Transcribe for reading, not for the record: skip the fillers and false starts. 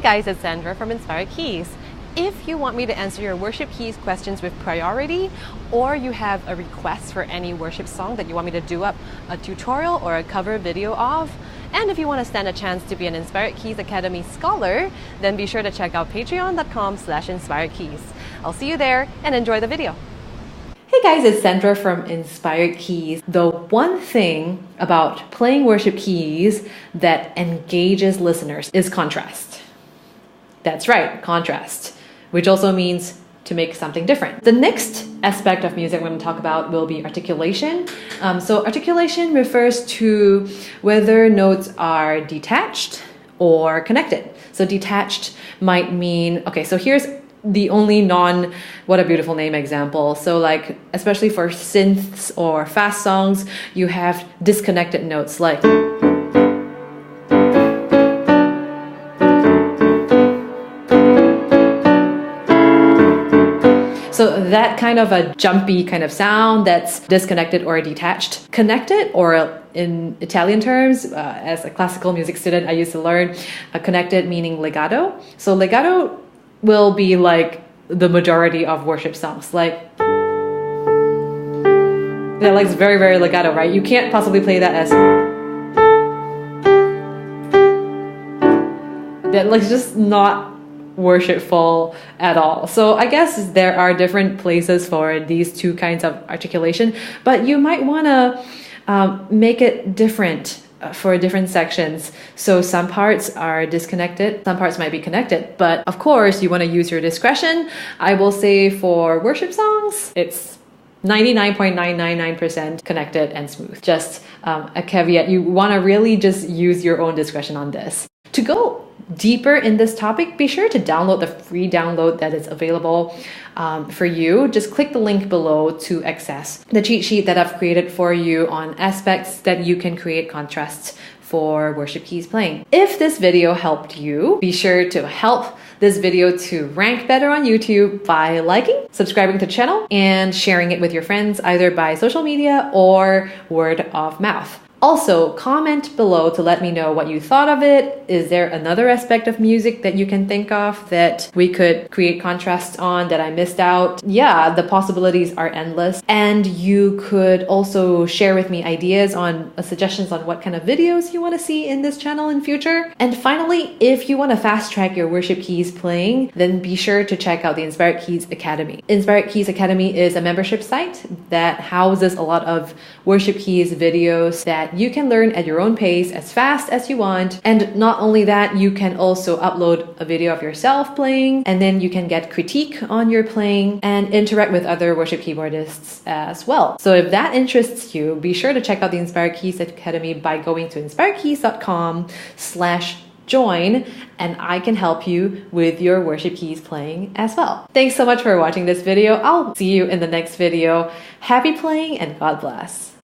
guys, it's Sandra from Inspired Keys. If you want me to answer your worship keys questions with priority, or you have a request for any worship song that you want me to do up a tutorial or a cover video of, and if you want to stand a chance to be an Inspired Keys Academy scholar, then be sure to check out patreon.com/inspiredkeys. I'll see you there and enjoy the video. Hey guys, it's Sandra from Inspired Keys. The one thing about playing worship keys that engages listeners is contrast. That's right, contrast, which also means to make something different. The next aspect of music we're going to talk about will be articulation. So articulation refers to whether notes are detached or connected. So detached might mean, okay, so here's the only what a beautiful name example. So like, especially for synths or fast songs, you have disconnected notes like so that kind of a jumpy kind of sound that's disconnected or detached. Connected, or in Italian terms, as a classical music student, I used to learn connected meaning legato. So legato will be like the majority of worship songs. Like, they're like very, very legato, right? You can't possibly play that as that, like, just not worshipful at all. So I guess there are different places for these two kinds of articulation, but you might want to make it different for different sections. So some parts are disconnected, some parts might be connected, but of course you want to use your discretion. I will say for worship songs, it's 99.999% connected and smooth. Just a caveat, you want to really just use your own discretion on this. To go deeper in this topic, be sure to download the free download that is available for you. Just click the link below to access the cheat sheet that I've created for you on aspects that you can create contrasts for worship keys playing. If this video helped you, be sure to help this video to rank better on YouTube by liking, subscribing to the channel, and sharing it with your friends either by social media or word of mouth. Also, comment below to let me know what you thought of it. Is there another aspect of music that you can think of that we could create contrasts on that I missed out? Yeah, the possibilities are endless. And you could also share with me ideas on suggestions on what kind of videos you want to see in this channel in future. And finally, if you want to fast track your worship keys playing, then be sure to check out the Inspired Keys Academy. Inspired Keys Academy is a membership site that houses a lot of worship keys videos that you can learn at your own pace as fast as you want. And not only that, you can also upload a video of yourself playing, and then you can get critique on your playing and interact with other worship keyboardists as well. So if that interests you, be sure to check out the Inspired Keys Academy by going to inspiredkeys.com/join, and I can help you with your worship keys playing as well. Thanks so much for watching this video. I'll see you in the next video. Happy playing and God bless.